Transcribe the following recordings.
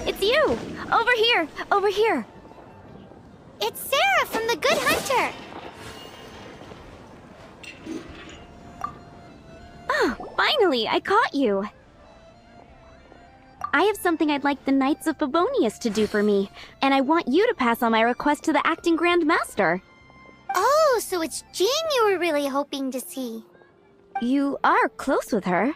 It's you! Over here! Over here! It's Sarah from the Good Hunter! Oh, finally, I caught you! I have something I'd like the Knights of Favonius to do for me, and I want you to pass on my request to the Acting Grand Master. Oh, so it's Jean you were really hoping to see. You are close with her.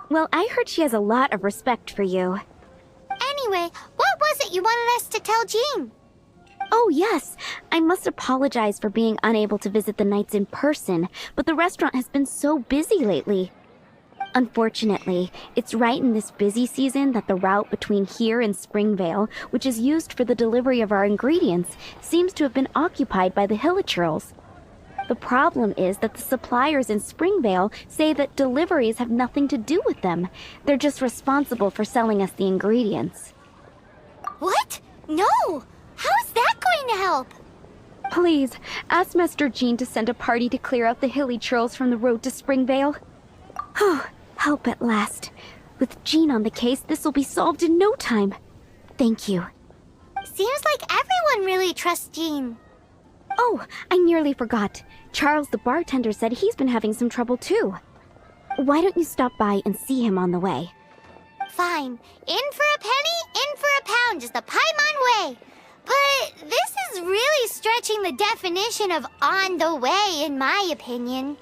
Well, I heard she has a lot of respect for you. Anyway, what was it you wanted us to tell Jean? Oh, yes. I must apologize for being unable to visit the Knights in person, but the restaurant has been so busy lately. Unfortunately, it's right in this busy season that the route between here and Springvale, which is used for the delivery of our ingredients, seems to have been occupied by the Hilichurls. The problem is that the suppliers in Springvale say that deliveries have nothing to do with them. They're just responsible for selling us the ingredients. What? No! How is that going to help? Please, ask Master Jean to send a party to clear out the Hilichurls from the road to Springvale. Oh, help at last. With Jean on the case, this will be solved in no time. Thank you. Seems like everyone really trusts Jean. Oh, I nearly forgot. Charles the bartender said he's been having some trouble too. Why don't you stop by and see him on the way? Fine. In for a penny, in for a pound is the Paimon way. But this is really stretching the definition of on the way, in my opinion.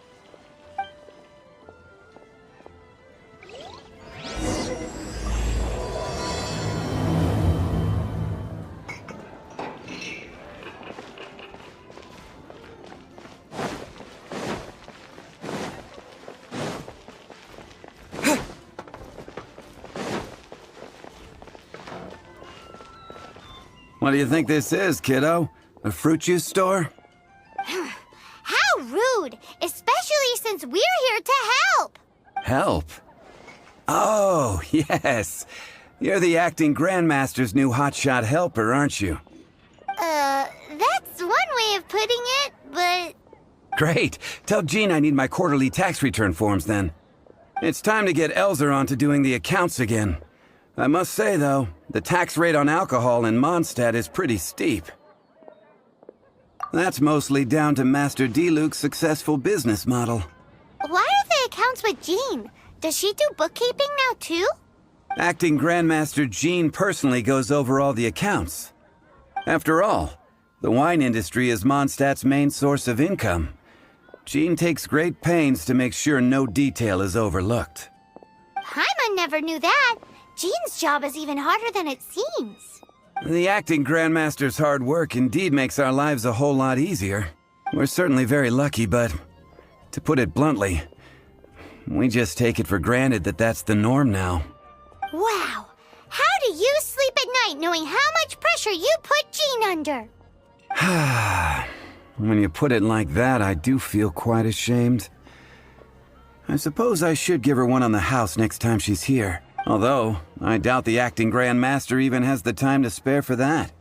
What do you think this is, kiddo? A fruit juice store? How rude! Especially since we're here to help! Help? Oh, yes. You're the acting Grandmaster's new hotshot helper, aren't you? That's one way of putting it, but... Great. Tell Jean I need my quarterly tax return forms then. It's time to get Elzer on to doing the accounts again. I must say, though, the tax rate on alcohol in Mondstadt is pretty steep. That's mostly down to Master D-Luke's successful business model. Why are the accounts with Jean? Does she do bookkeeping now, too? Acting Grandmaster Jean personally goes over all the accounts. After all, the wine industry is Mondstadt's main source of income. Jean takes great pains to make sure no detail is overlooked. Paimon never knew that. Jean's job is even harder than it seems. The acting Grandmaster's hard work indeed makes our lives a whole lot easier. We're certainly very lucky, but to put it bluntly, we just take it for granted that that's the norm now. Wow! How do you sleep at night knowing how much pressure you put Jean under? When you put it like that, I do feel quite ashamed. I suppose I should give her one on the house next time she's here. Although, I doubt the acting Grandmaster even has the time to spare for that.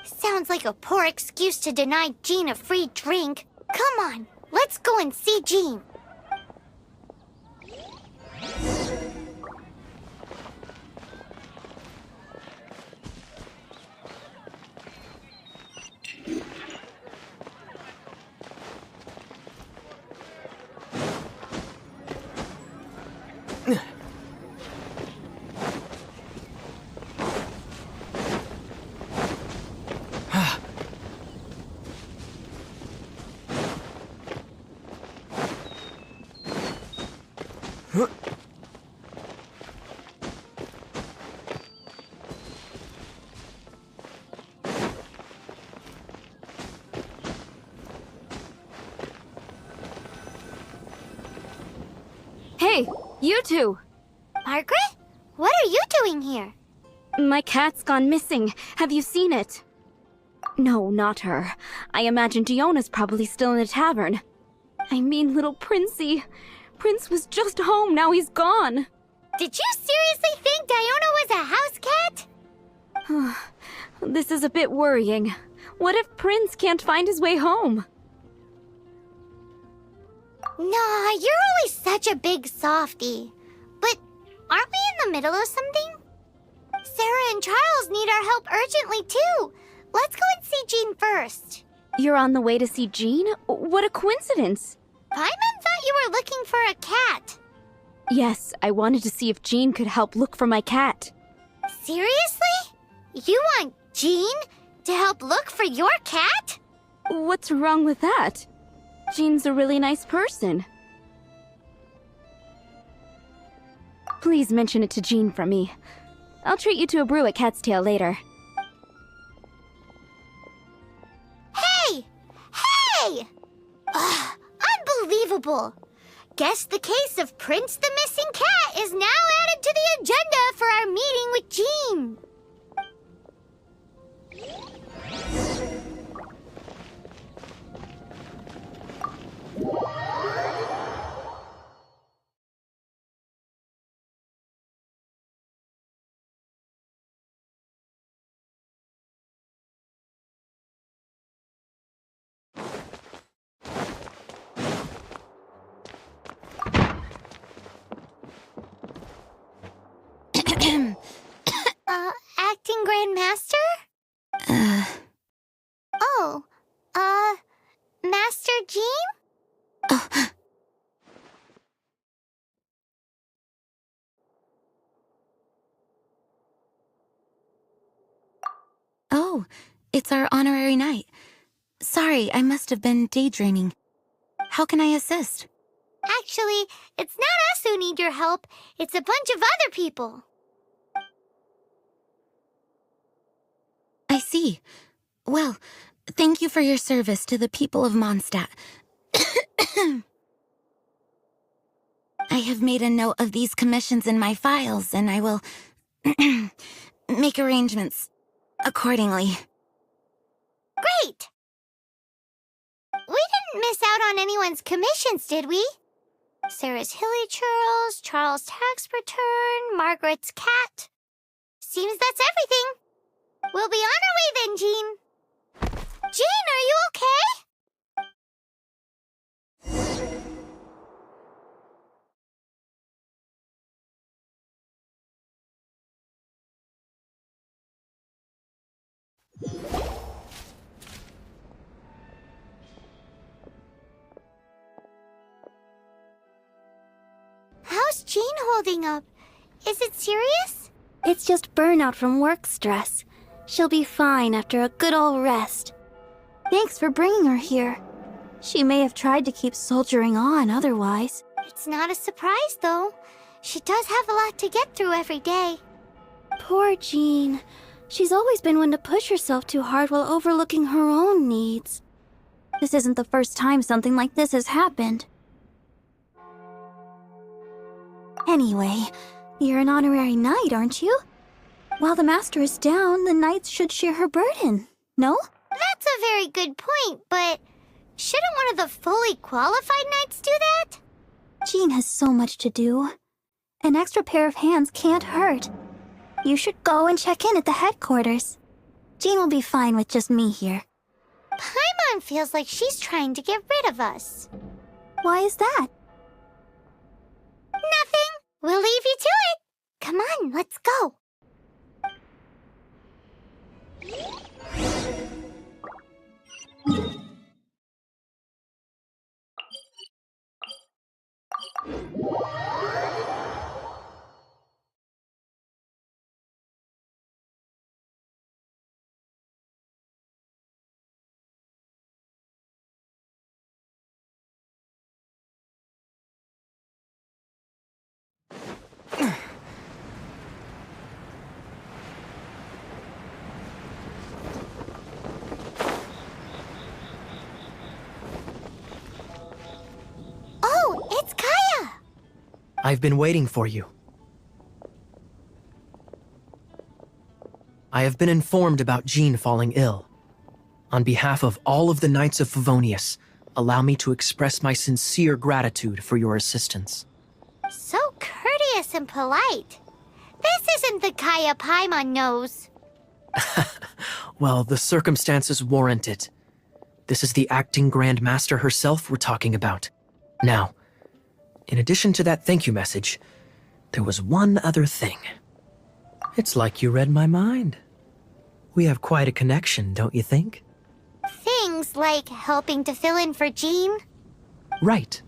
Sounds like a poor excuse to deny Jean a free drink. Come on, let's go and see Jean. Hey, you two! Margaret? What are you doing here? My cat's gone missing. Have you seen it? No, not her. I imagine Diona's probably still in the tavern. I mean little Princey. Prince was just home, now he's gone. Did you seriously think Diona was a house cat? This is a bit worrying. What if Prince can't find his way home? Nah, you're always such a big softie. But aren't we in the middle of something? Sarah and Charles need our help urgently, too. Let's go and see Jean first. You're on the way to see Jean? What a coincidence! Paimon thought you were looking for a cat. Yes, I wanted to see if Jean could help look for my cat. Seriously? You want Jean to help look for your cat? What's wrong with that? Jean's a really nice person. Please mention it to Jean from me. I'll treat you to a brew at Cat's Tail later. Hey! Hey! Ugh, unbelievable! Guess the case of Prince the Missing Cat is now added to the agenda for our meeting with Jean. Acting Grandmaster? Oh, Master Jean? Oh, it's our honorary knight. Sorry, I must have been daydreaming. How can I assist? Actually, it's not us who need your help. It's a bunch of other people. I see. Well, thank you for your service to the people of Mondstadt. I have made a note of these commissions in my files, and I will make arrangements accordingly. Great! We didn't miss out on anyone's commissions, did we? Sarah's hilly churls, Charles' tax return, Margaret's cat. Seems that's everything. We'll be on our way then, Jean. Jean, are you okay? How's Jean holding up? Is it serious? It's just burnout from work stress. She'll be fine after a good old rest. Thanks for bringing her here. She may have tried to keep soldiering on otherwise. It's not a surprise, though. She does have a lot to get through every day. Poor Jean. She's always been one to push herself too hard while overlooking her own needs. This isn't the first time something like this has happened. Anyway, you're an honorary knight, aren't you? While the master is down, the knights should share her burden, no? That's a very good point, but shouldn't one of the fully qualified knights do that? Jean has so much to do. An extra pair of hands can't hurt. You should go and check in at the headquarters. Jean will be fine with just me here. Paimon feels like she's trying to get rid of us. Why is that? Nothing. We'll leave you to it. Come on, let's go. Oh, it's Kaya! I've been waiting for you. I have been informed about Jean falling ill. On behalf of all of the Knights of Favonius, allow me to express my sincere gratitude for your assistance. So courteous and polite. This isn't the Kaya Paimon knows. Well, the circumstances warrant it. This is the acting Grand Master herself we're talking about. Now, in addition to that thank you message, there was one other thing. It's like you read my mind. We have quite a connection, don't you think? Things like helping to fill in for Jean? Right.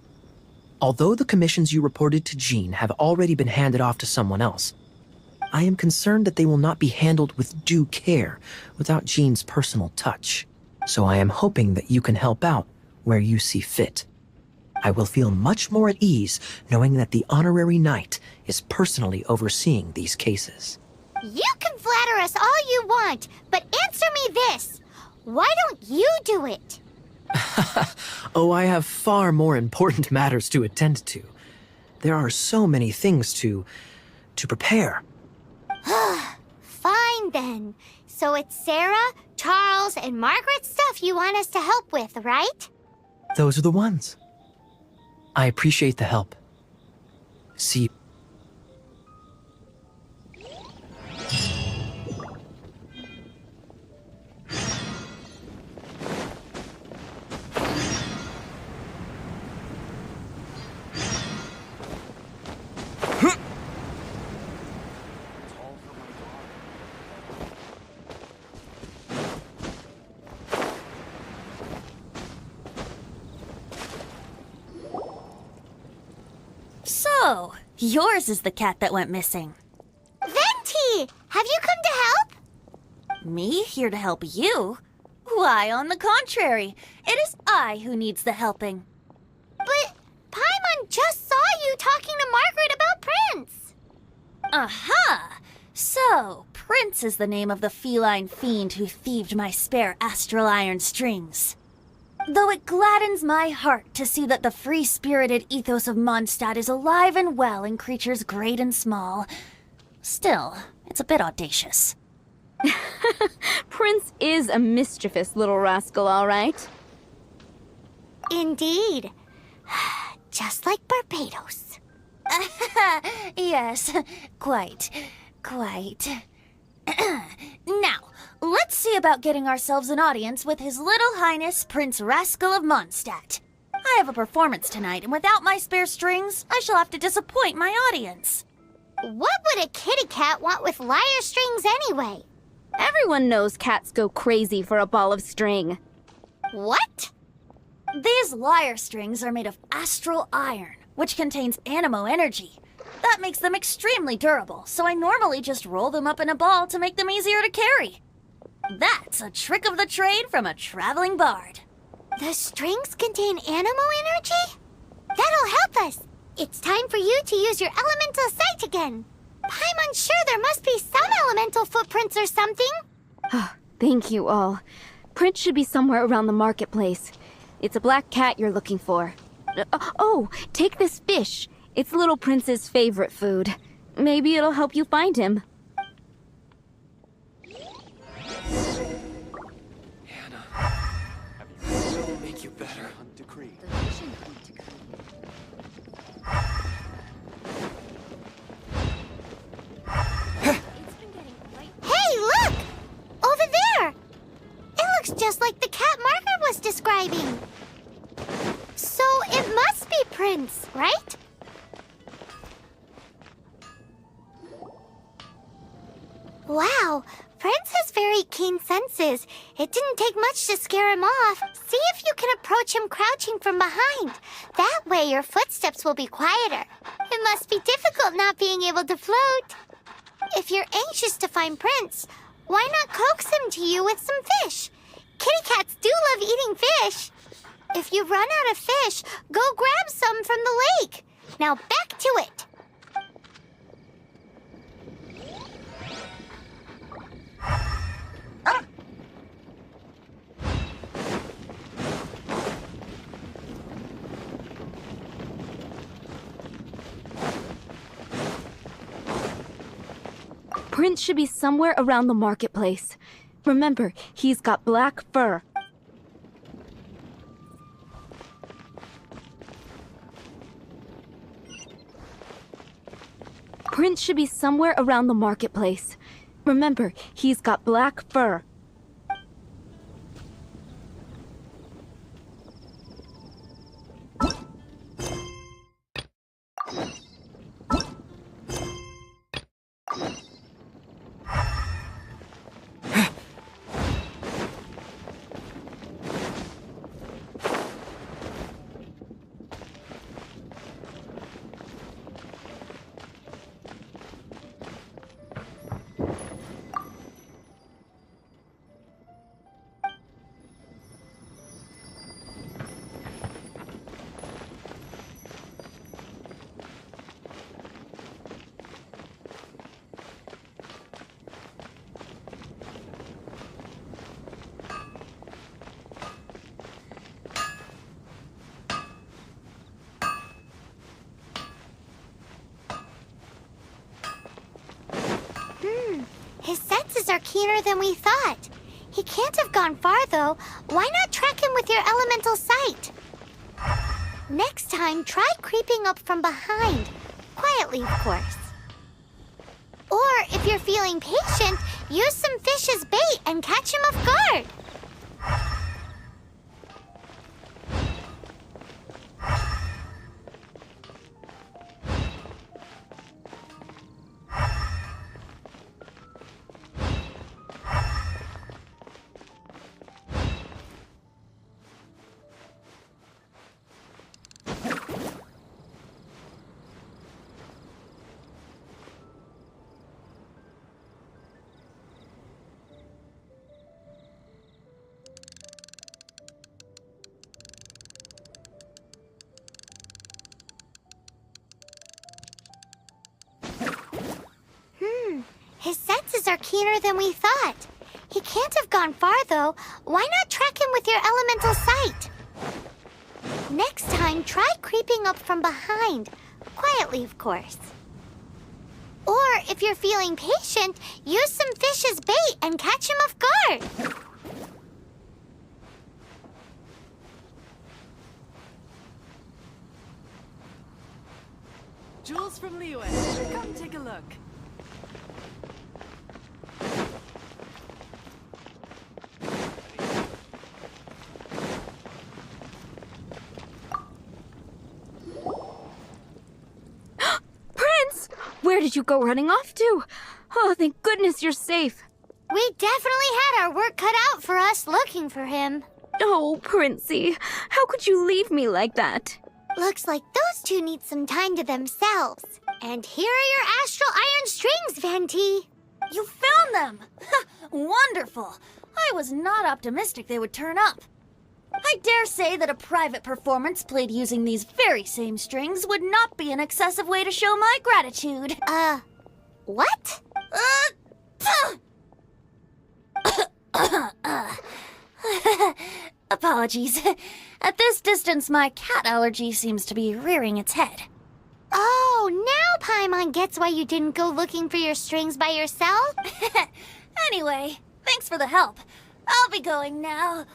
Although the commissions you reported to Jean have already been handed off to someone else, I am concerned that they will not be handled with due care without Jean's personal touch. So I am hoping that you can help out where you see fit. I will feel much more at ease knowing that the honorary knight is personally overseeing these cases. You can flatter us all you want, but answer me this. Why don't you do it? Oh, I have far more important matters to attend to. There are so many things to prepare. Fine then. So it's Sarah, Charles, and Margaret's stuff you want us to help with, right? Those are the ones. I appreciate the help. See you. So, yours is the cat that went missing. Venti! Have you come to help? Me here to help you? Why, on the contrary, it is I who needs the helping. But Paimon just saw you talking to Margaret about Prince. Aha! So, Prince is the name of the feline fiend who thieved my spare astral iron strings. Though it gladdens my heart to see that the free-spirited ethos of Mondstadt is alive and well in creatures great and small, still, it's a bit audacious. Prince is a mischievous little rascal, all right. Indeed. Just like Barbados. Yes, quite. Now, let's see about getting ourselves an audience with His Little Highness Prince Rascal of Mondstadt. I have a performance tonight, and without my spare strings, I shall have to disappoint my audience. What would a kitty cat want with lyre strings anyway? Everyone knows cats go crazy for a ball of string. What? These lyre strings are made of astral iron, which contains animo energy. That makes them extremely durable, so I normally just roll them up in a ball to make them easier to carry. That's a trick of the trade from a traveling bard. The strings contain animo energy? That'll help us. It's time for you to use your elemental sight again. Paimon's sure there must be some elemental footprints or something. Thank you all. Prince should be somewhere around the marketplace. It's a black cat you're looking for. Oh, take this fish. It's Little Prince's favorite food. Maybe it'll help you find him. Hannah, have you read will make you better? Decree. Hey, look! Over there! It looks just like the cat Margaret was describing. So it must be Prince, right? Wow, Prince has very keen senses. It didn't take much to scare him off. See if you can approach him crouching from behind. That way your footsteps will be quieter. It must be difficult not being able to float. If you're anxious to find Prince, why not coax him to you with some fish? Kitty cats do love eating fish. If you run out of fish, go grab some from the lake. Now back to it. Prince should be somewhere around the marketplace. Remember, he's got black fur. Prince should be somewhere around the marketplace. Remember, he's got black fur. keener than we thought. He can't have gone far, though. Why not track him with your elemental sight? Next time, try creeping up from behind. Quietly, of course. Or, if you're feeling patient, use some fish as bait and catch him off guard. His senses are keener than we thought. He can't have gone far, though. Why not track him with your elemental sight? Next time, try creeping up from behind. Quietly, of course. Or, if you're feeling patient, use some fish as bait and catch him off guard. Jules from Leeway, come take a look. Prince! Where did you go running off to? Oh, thank goodness you're safe. We definitely had our work cut out for us looking for him. Oh, Princey, how could you leave me like that? Looks like those two need some time to themselves. And here are your astral iron strings, Venti. You found them! Wonderful! I was not optimistic they would turn up. I dare say that a private performance played using these very same strings would not be an excessive way to show my gratitude. What? Apologies. At this distance, my cat allergy seems to be rearing its head. Oh, now Paimon gets why you didn't go looking for your strings by yourself? Anyway, thanks for the help. I'll be going now.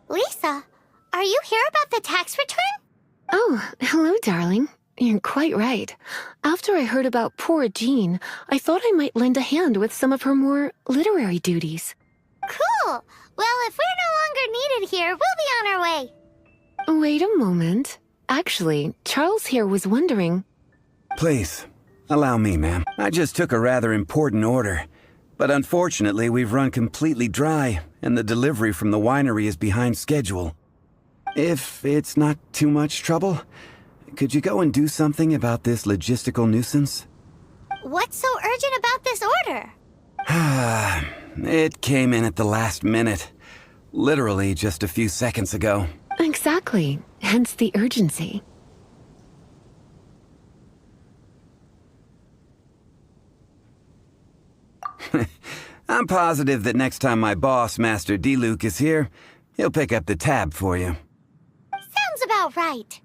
Lisa, are you here about the tax return? Oh, hello, darling. You're quite right. After I heard about poor Jean, I thought I might lend a hand with some of her more literary duties. Cool. Well, if we're no longer needed here, we'll be on our way. Wait a moment. Actually, Charles here was wondering... Please, allow me, ma'am. I just took a rather important order. But unfortunately, we've run completely dry, and the delivery from the winery is behind schedule. If it's not too much trouble, could you go and do something about this logistical nuisance? What's so urgent about this order? It came in at the last minute. Literally just a few seconds ago. Exactly. Hence the urgency. I'm positive that next time my boss, Master D-Luke, is here, he'll pick up the tab for you. Sounds about right.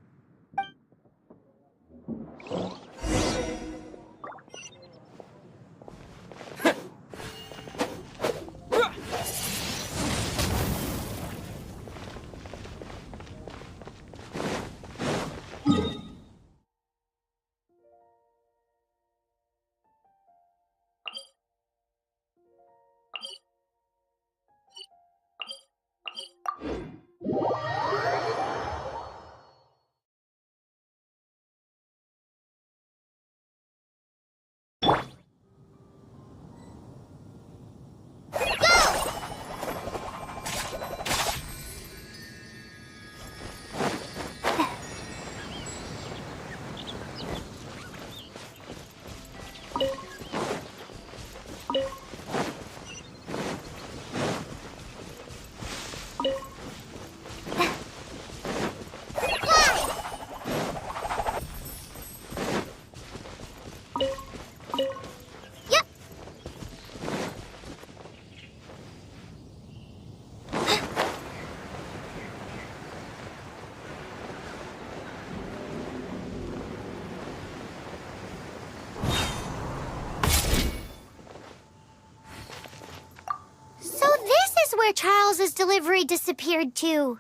where Charles's delivery disappeared to.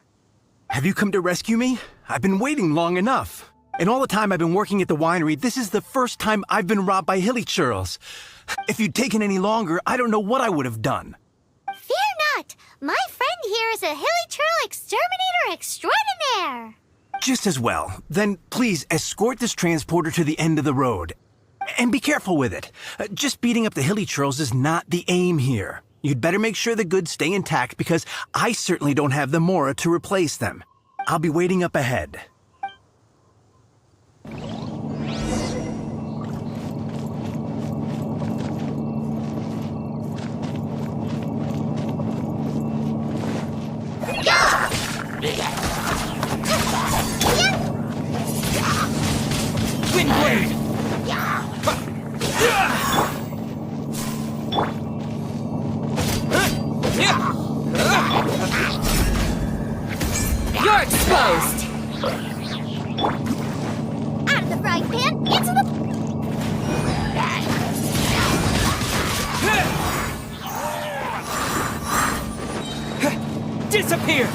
Have you come to rescue me? I've been waiting long enough. And all the time I've been working at the winery, this is the first time I've been robbed by hilly churls. If you'd taken any longer, I don't know what I would have done. Fear not! My friend here is a hilly churl exterminator extraordinaire! Just as well. Then please escort this transporter to the end of the road. And be careful with it. Just beating up the hilly churls is not the aim here. You'd better make sure the goods stay intact because I certainly don't have the mora to replace them. I'll be waiting up ahead. Windblade! You're exposed! Out of the frying pan, into the... Disappear!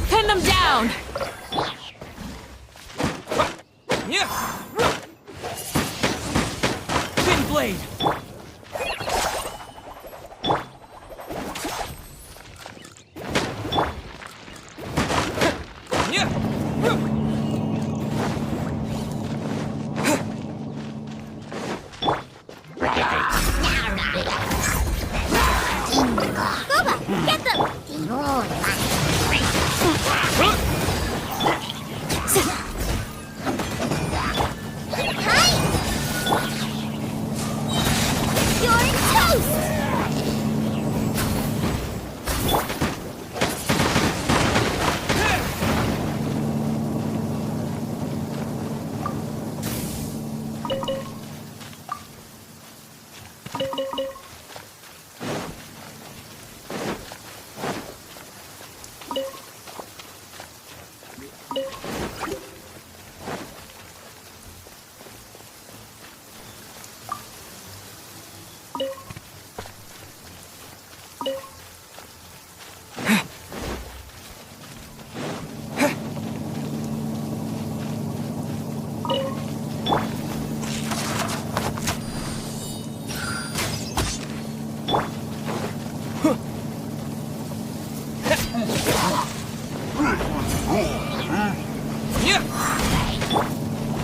Pin them down! Windblade! Get them! You're toast!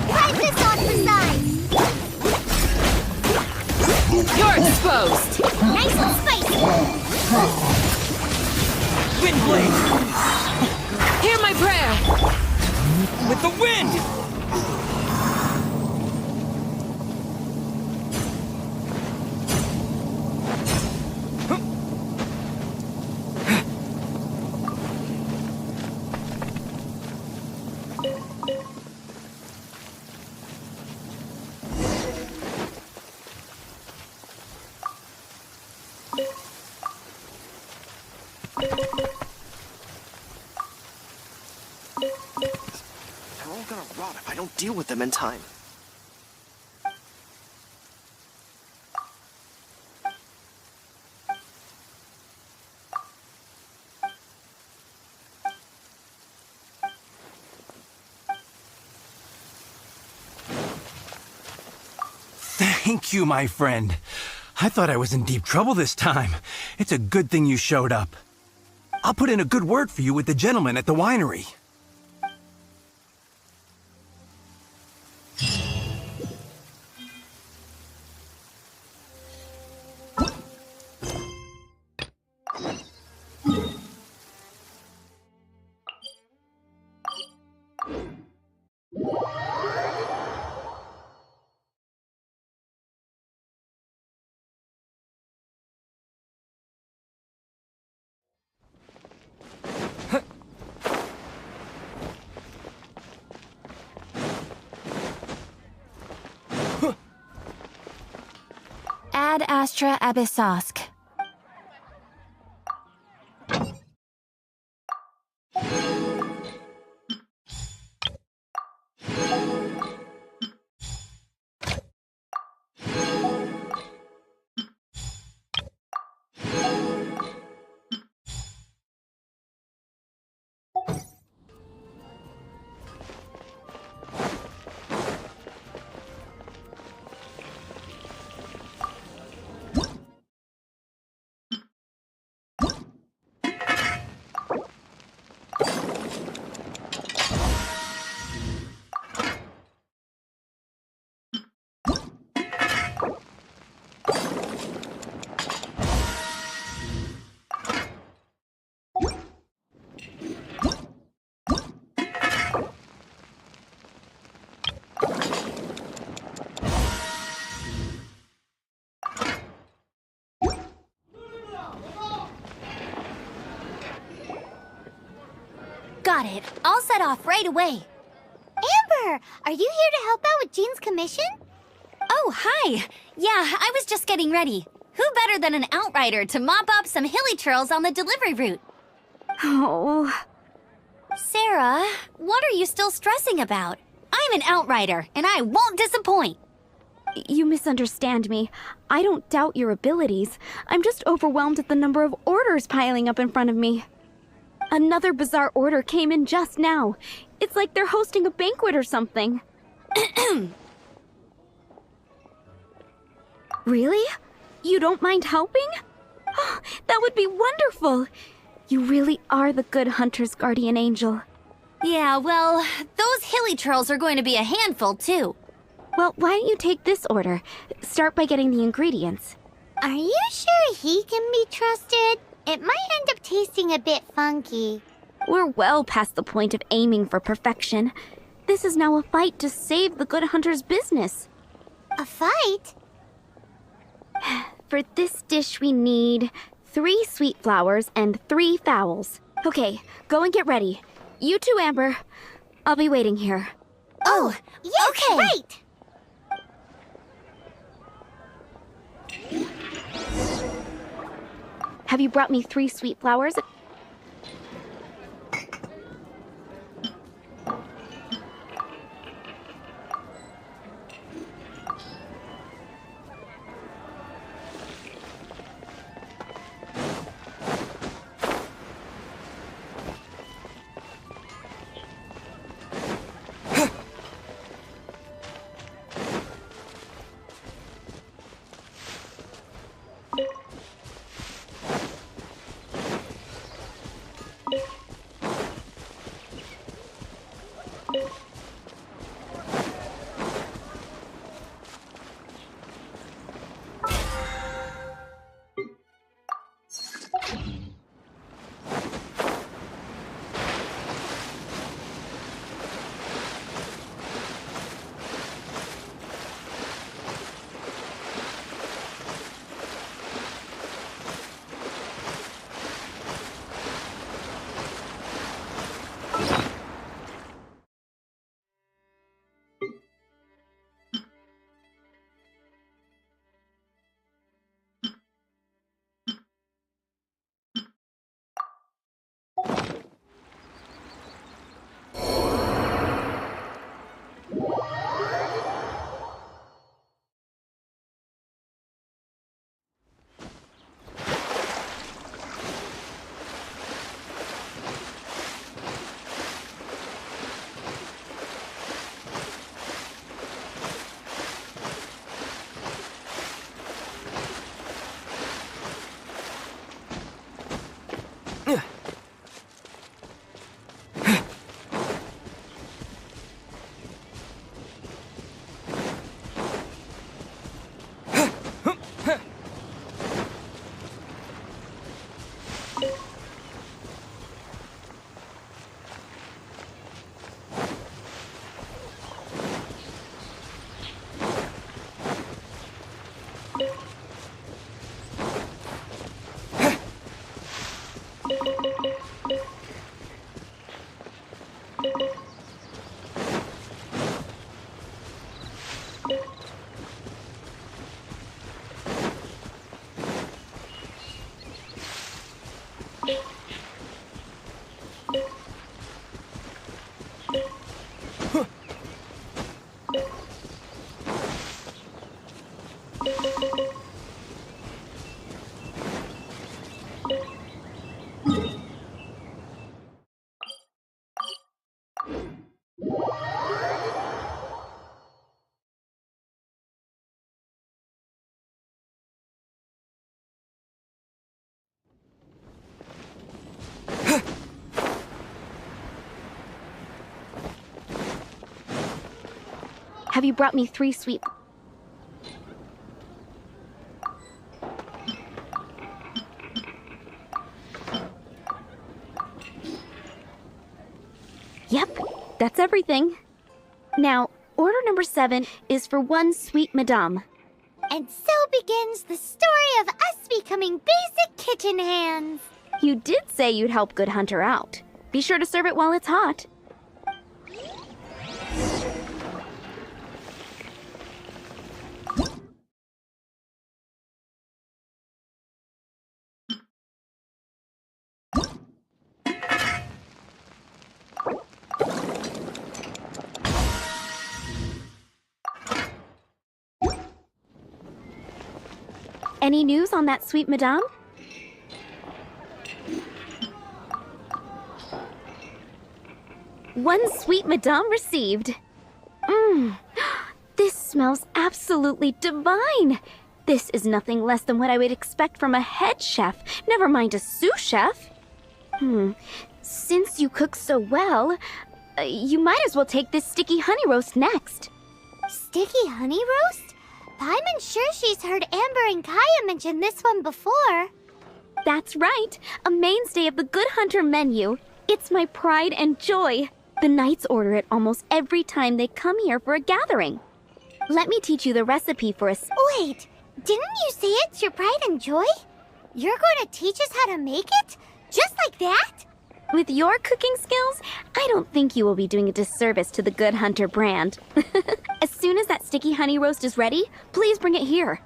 Wipe this off the side! You're exposed! Nice and spicy! Windblade! Hear my prayer! With the wind! They're all gonna rot if I don't deal with them in time. Thank you, my friend. I thought I was in deep trouble this time. It's a good thing you showed up. I'll put in a good word for you with the gentleman at the winery. Ad Astra Abyssosk. Got it. I'll set off right away. Amber, are you here to help out with Jean's commission? Oh, hi. Yeah, I was just getting ready. Who better than an outrider to mop up some hilly churls on the delivery route? Oh. Sarah, what are you still stressing about? I'm an outrider, and I won't disappoint. You misunderstand me. I don't doubt your abilities. I'm just overwhelmed at the number of orders piling up in front of me. Another bizarre order came in just now. It's like they're hosting a banquet or something. Really? You don't mind helping? Oh, that would be wonderful. You really are the good hunter's guardian angel. Yeah, well, those hilly churls are going to be a handful, too. Well, why don't you take this order? Start by getting the ingredients. Are you sure he can be trusted? It might end up tasting a bit funky. We're well past the point of aiming for perfection. This is now a fight to save the good hunter's business. A fight? For this dish we need 3 sweet flowers and 3 fowls. Okay, go and get ready. You too, Amber. I'll be waiting here. Oh, yes, okay. Right! Have you brought me 3 sweet flowers? Have you brought me 3 sweet... Yep, that's everything. Now, order number 7 is for 1 sweet madame. And so begins the story of us becoming basic kitchen hands. You did say you'd help Good Hunter out. Be sure to serve it while it's hot. Any news on that sweet madame? One sweet madame received. This smells absolutely divine. This is nothing less than what I would expect from a head chef, never mind a sous chef. Since you cook so well, you might as well take this sticky honey roast next. Sticky honey roast? I'm sure she's heard Amber and Kaya mention this one before. That's right, a mainstay of the Good Hunter menu. It's my pride and joy. The knights order it almost every time they come here for a gathering. Let me teach you the recipe for a... Wait, didn't you say it's your pride and joy? You're going to teach us how to make it? Just like that? With your cooking skills, I don't think you will be doing a disservice to the Good Hunter brand. As soon as that sticky honey roast is ready, please bring it here.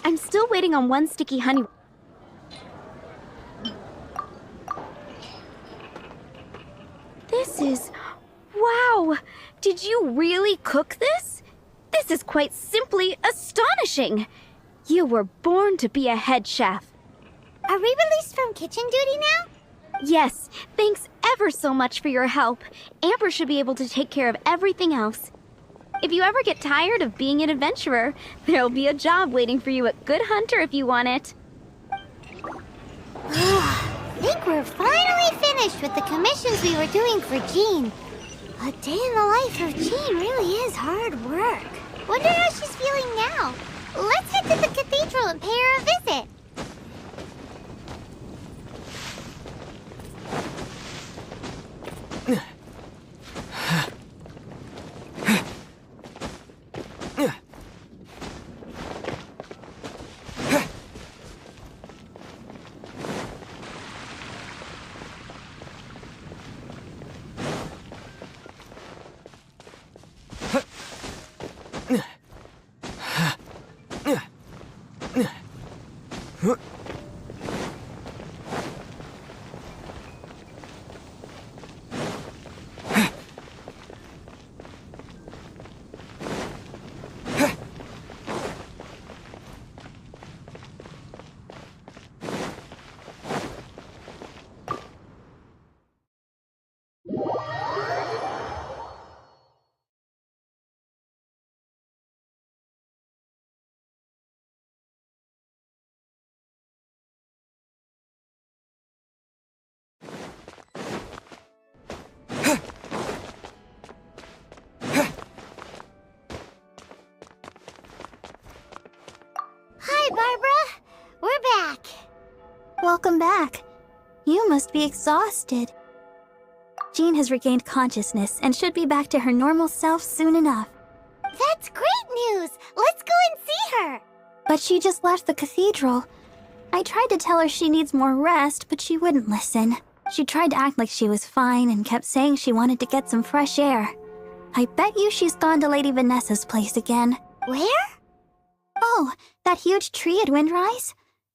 I'm still waiting on one sticky honey. This is... Wow! Did you really cook this? This is quite simply astonishing! You were born to be a head chef. Are we released from kitchen duty now? Yes, thanks ever so much for your help. Amber should be able to take care of everything else. If you ever get tired of being an adventurer, there'll be a job waiting for you at Good Hunter if you want it. I think we're finally finished with the commissions we were doing for Jean. A day in the life of Jean really is hard work. Wonder how she's feeling now. Let's head to the cathedral and pay her a visit. Hi, Barbara. We're back. Welcome back. You must be exhausted. Jean has regained consciousness and should be back to her normal self soon enough. That's great news. Let's go and see her. But she just left the cathedral. I tried to tell her she needs more rest, but she wouldn't listen. She tried to act like she was fine and kept saying she wanted to get some fresh air. I bet you she's gone to Lady Vanessa's place again. Where? Oh, that huge tree at Windrise?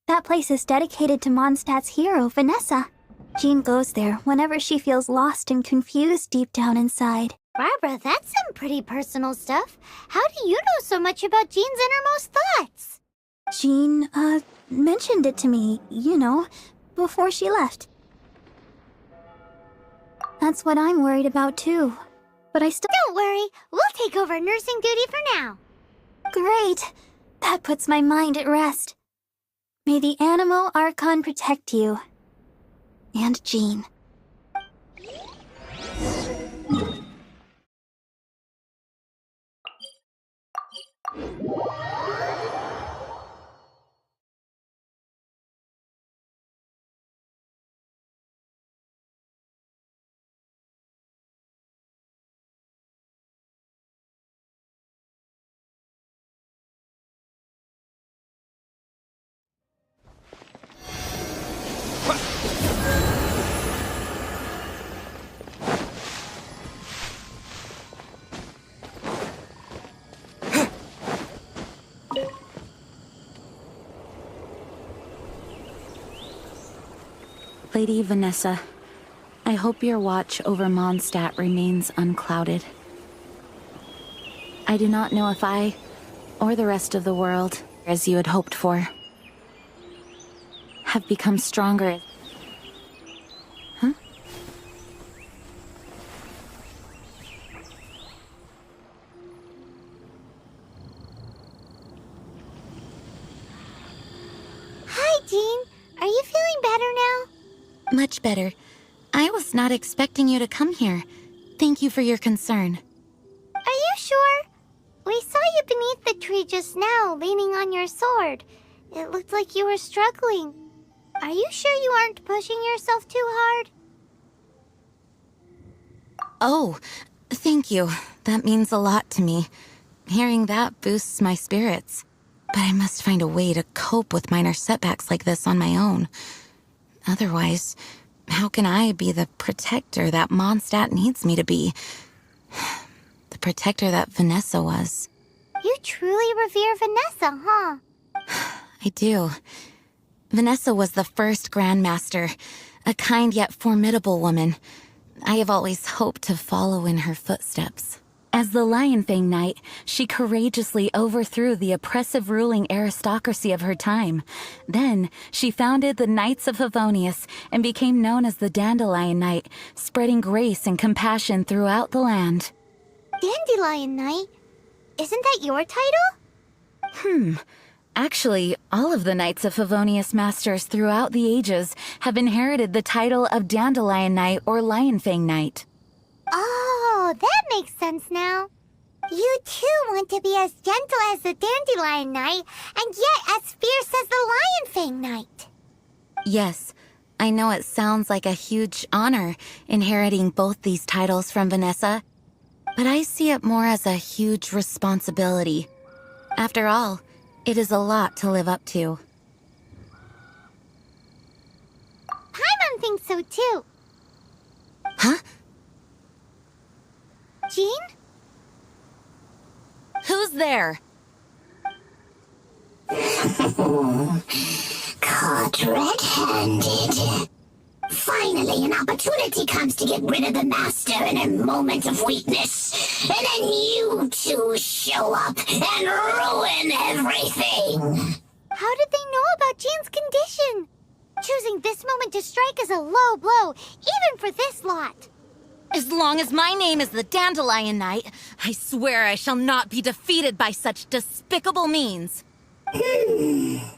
That place is dedicated to Mondstadt's hero, Vanessa. Jean goes there whenever she feels lost and confused deep down inside. Barbara, that's some pretty personal stuff. How do you know so much about Jean's innermost thoughts? Jean, mentioned it to me, before she left. That's what I'm worried about too. But I still— Don't worry, we'll take over nursing duty for now. Great! That puts my mind at rest. May the Animo Archon protect you. And Jean. Lady Vanessa, I hope your watch over Mondstadt remains unclouded. I do not know if I, or the rest of the world, as you had hoped for, have become stronger. Huh? Hi, Jean. Are you feeling better now? Much better. I was not expecting you to come here. Thank you for your concern. Are you sure? We saw you beneath the tree just now, leaning on your sword. It looked like you were struggling. Are you sure you aren't pushing yourself too hard? Oh, thank you. That means a lot to me. Hearing that boosts my spirits. But I must find a way to cope with minor setbacks like this on my own. Otherwise, how can I be the protector that Mondstadt needs me to be? The protector that Vanessa was. You truly revere Vanessa, huh? I do. Vanessa was the first Grandmaster, a kind yet formidable woman. I have always hoped to follow in her footsteps. As the Lionfang Knight, she courageously overthrew the oppressive ruling aristocracy of her time. Then, she founded the Knights of Favonius and became known as the Dandelion Knight, spreading grace and compassion throughout the land. Dandelion Knight? Isn't that your title? Actually, all of the Knights of Favonius Masters throughout the ages have inherited the title of Dandelion Knight or Lionfang Knight. Oh, that makes sense now. You too want to be as gentle as the Dandelion Knight, and yet as fierce as the Lionfang Knight. Yes, I know it sounds like a huge honor inheriting both these titles from Vanessa, but I see it more as a huge responsibility. After all, it is a lot to live up to. Paimon thinks so too. Huh? Jean? Who's there? Caught red-handed. Finally, an opportunity comes to get rid of the master in a moment of weakness. And then you two show up and ruin everything. How did they know about Jean's condition? Choosing this moment to strike is a low blow, even for this lot. As long as my name is the Dandelion Knight, I swear I shall not be defeated by such despicable means.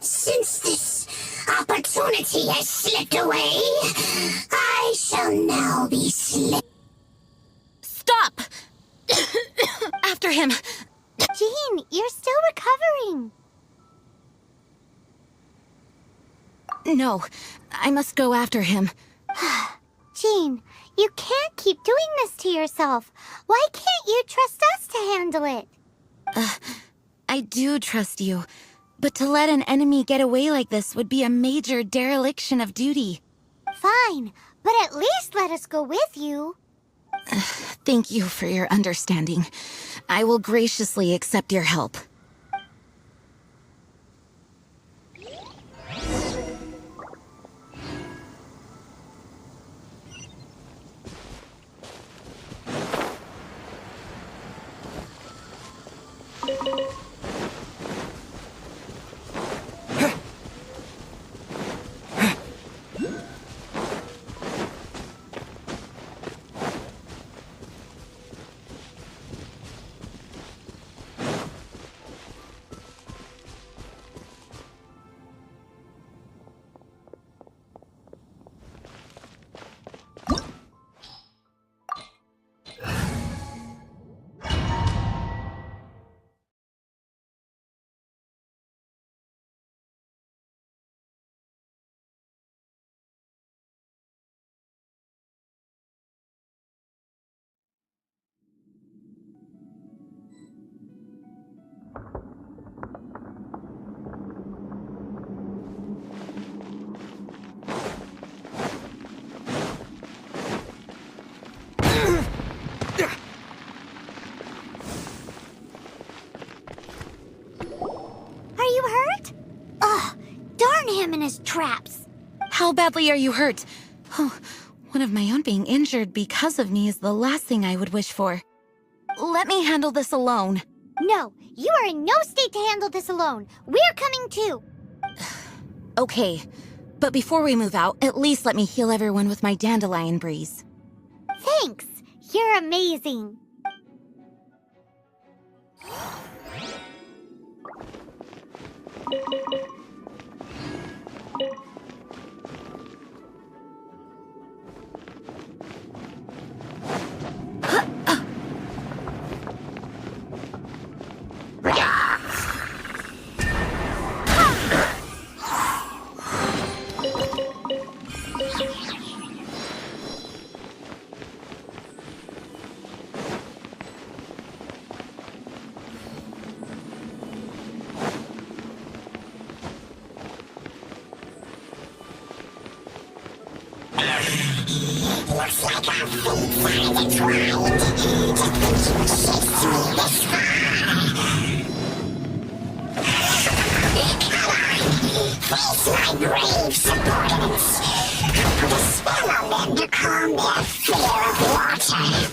Since this opportunity has slipped away, I shall now be Stop! After him! Jean, you're still recovering. No, I must go after him. Jean, you can't keep doing this to yourself. Why can't you trust us to handle it? I do trust you, but to let an enemy get away like this would be a major dereliction of duty. Fine, but at least let us go with you. Thank you for your understanding. I will graciously accept your help. In his traps. How badly are you hurt? Oh, one of my own being injured because of me is the last thing I would wish for. Let me handle this alone. No, you are in no state to handle this alone. We're coming too. Okay, but before we move out, at least let me heal everyone with my dandelion breeze. Thanks. You're amazing. Looks like our feet finally tried. Chase through the sky. Face my brave subordinates. Put a spell on them to calm their fear of water.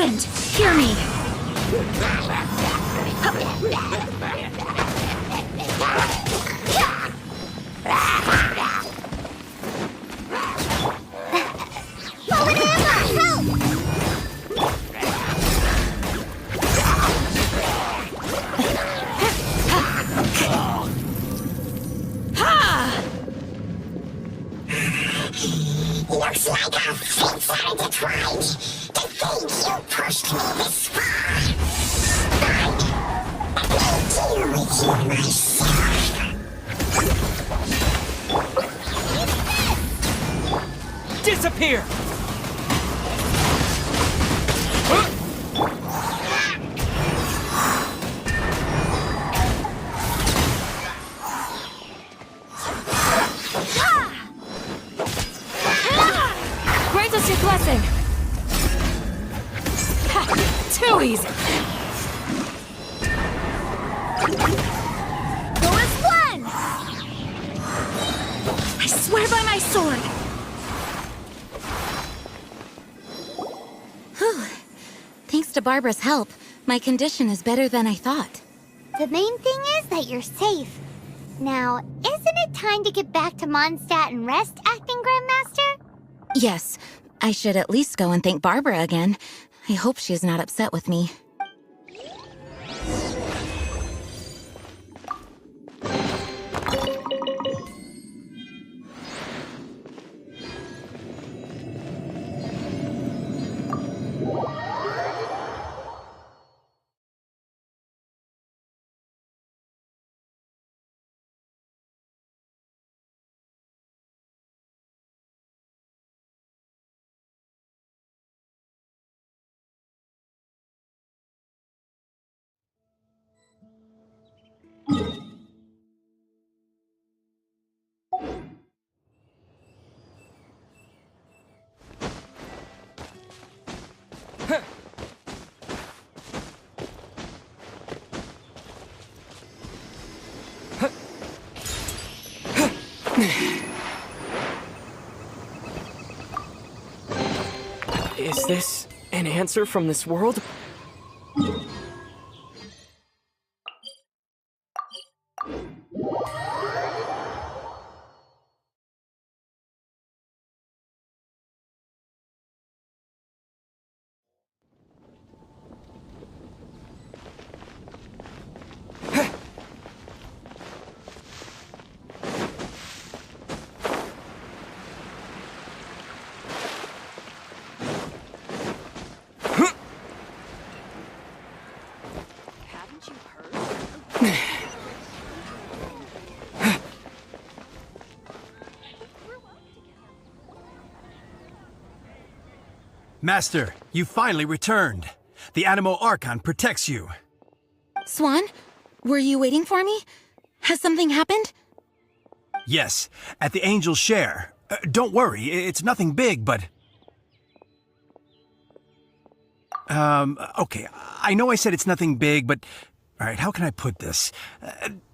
wind! Hear me! Looks like our fates are intertwined. To think you pushed me this far. But I'll deal with you myself. Disappear! Grant us your blessing! Ha! Too easy! Go as one! I swear by my sword! Whew. Thanks to Barbara's help, my condition is better than I thought. The main thing is that you're safe. Now, isn't it time to get back to Mondstadt and rest, Acting Grandmaster? Yes, I should at least go and thank Barbara again. I hope she's not upset with me. Is this an answer from this world? Master, you finally returned. The Animo Archon protects you. Swan, were you waiting for me? Has something happened? Yes, at the Angel's Share. Don't worry, it's nothing big, but... Okay, I know I said it's nothing big, but... Alright, how can I put this?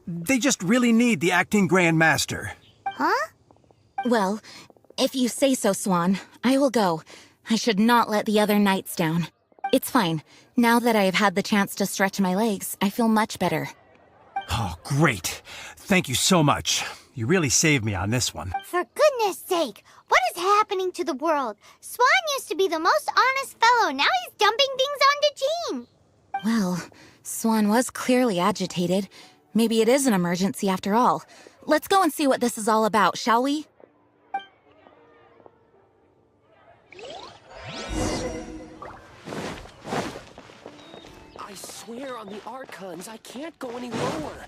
They just really need the Acting Grand Master. Huh? Well, if you say so, Swan, I will go. I should not let the other knights down. It's fine. Now that I have had the chance to stretch my legs, I feel much better. Oh, great. Thank you so much. You really saved me on this one. For goodness sake, what is happening to the world? Swan used to be the most honest fellow. Now he's dumping things onto Jean. Well, Swan was clearly agitated. Maybe it is an emergency after all. Let's go and see what this is all about, shall we? I swear on the Archons, I can't go any lower.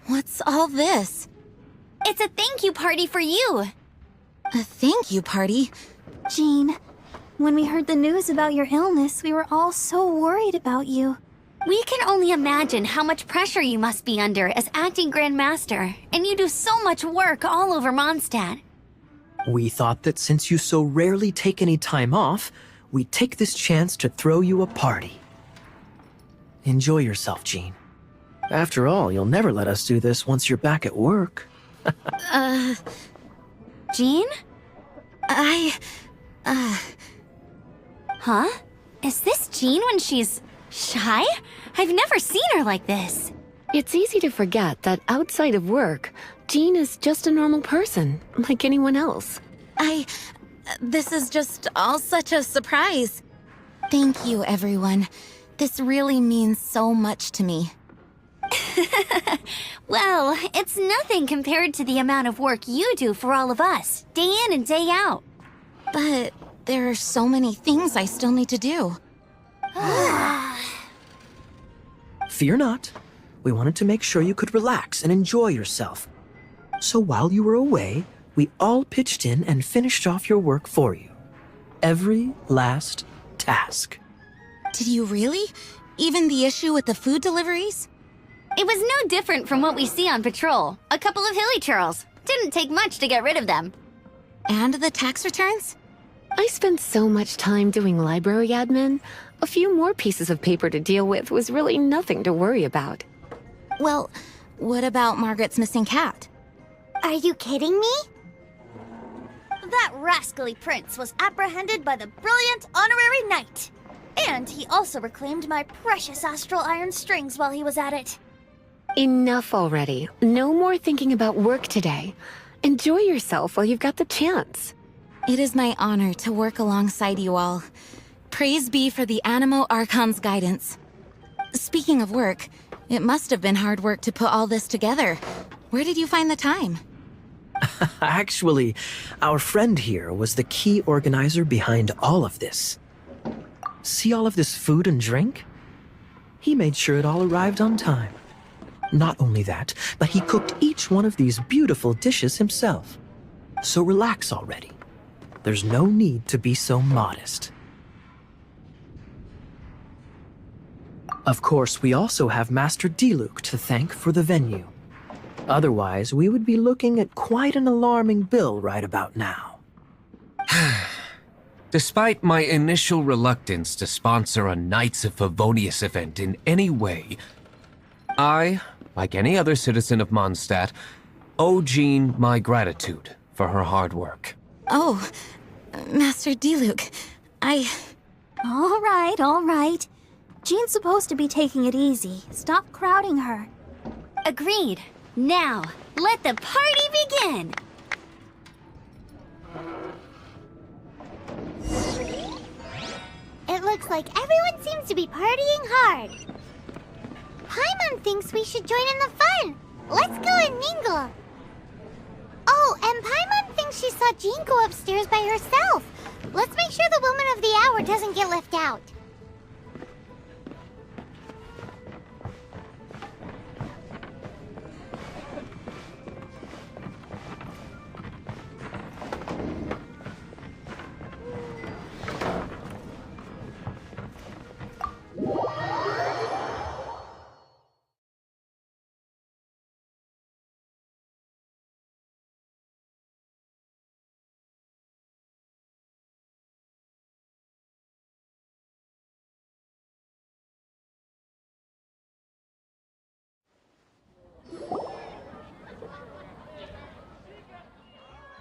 What's all this? It's a thank you party for you. A thank you party? Jean, when we heard the news about your illness, we were all so worried about you. We can only imagine how much pressure you must be under as acting Grandmaster, and you do so much work all over Mondstadt. We thought that since you so rarely take any time off, we'd take this chance to throw you a party. Enjoy yourself, Jean. After all, you'll never let us do this once you're back at work. Jean? Huh? Is this Jean when she's shy? I've never seen her like this. It's easy to forget that outside of work, Jean is just a normal person, like anyone else. This is just all such a surprise. Thank you, everyone. This really means so much to me. Well, it's nothing compared to the amount of work you do for all of us, day in and day out. But there are so many things I still need to do. Fear not. We wanted to make sure you could relax and enjoy yourself. So while you were away, we all pitched in and finished off your work for you. Every last task. Did you really? Even the issue with the food deliveries? It was no different from what we see on patrol. A couple of hilly churls. Didn't take much to get rid of them. And the tax returns? I spent so much time doing library admin. A few more pieces of paper to deal with was really nothing to worry about. Well, what about Margaret's missing cat? Are you kidding me? That rascally prince was apprehended by the brilliant honorary knight. And he also reclaimed my precious astral iron strings while he was at it. Enough already. No more thinking about work today. Enjoy yourself while you've got the chance. It is my honor to work alongside you all. Praise be for the Animo Archon's guidance. Speaking of work, it must have been hard work to put all this together. Where did you find the time? Actually, our friend here was the key organizer behind all of this. See all of this food and drink? He made sure it all arrived on time. Not only that, but he cooked each one of these beautiful dishes himself. So relax already. There's no need to be so modest. Of course, we also have Master Diluc to thank for the venue. Otherwise, we would be looking at quite an alarming bill right about now. Despite my initial reluctance to sponsor a Knights of Favonius event in any way, I, like any other citizen of Mondstadt, owe Jean my gratitude for her hard work. Oh, Master Diluc, All right. Jean's supposed to be taking it easy. Stop crowding her. Agreed. Now, let the party begin! It looks like everyone seems to be partying hard. Paimon thinks we should join in the fun. Let's go and mingle. Oh, and Paimon thinks she saw Jean go upstairs by herself. Let's make sure the woman of the hour doesn't get left out.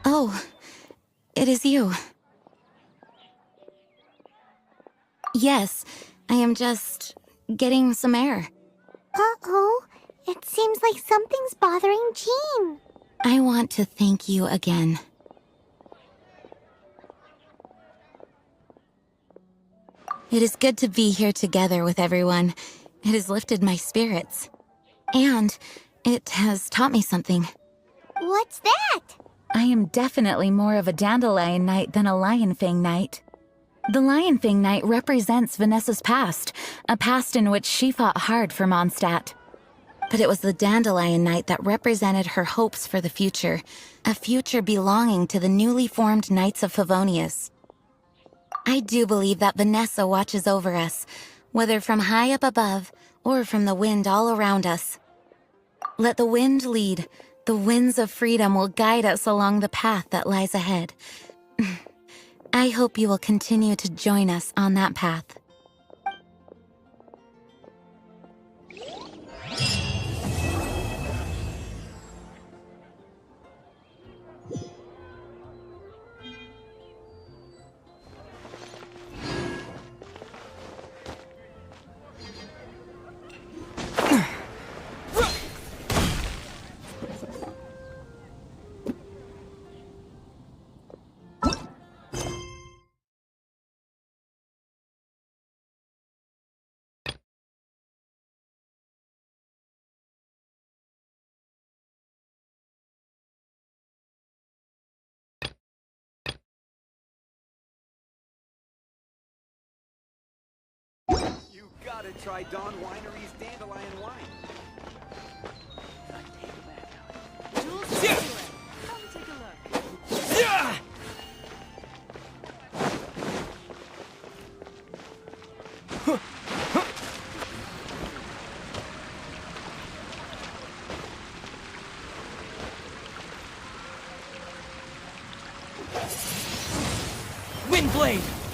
Oh, it is you. Yes, I am just getting some air. Uh-oh. It seems like something's bothering Jean. I want to thank you again. It is good to be here together with everyone. It has lifted my spirits. And it has taught me something. What's that? I am definitely more of a Dandelion Knight than a Lionfang Knight. The Lionfang Knight represents Vanessa's past, a past in which she fought hard for Mondstadt. But it was the Dandelion Knight that represented her hopes for the future, a future belonging to the newly formed Knights of Favonius. I do believe that Vanessa watches over us, whether from high up above or from the wind all around us. Let the wind lead. The winds of freedom will guide us along the path that lies ahead. I hope you will continue to join us on that path. You gotta try Dawn Winery's Dandelion Wine. Windblade!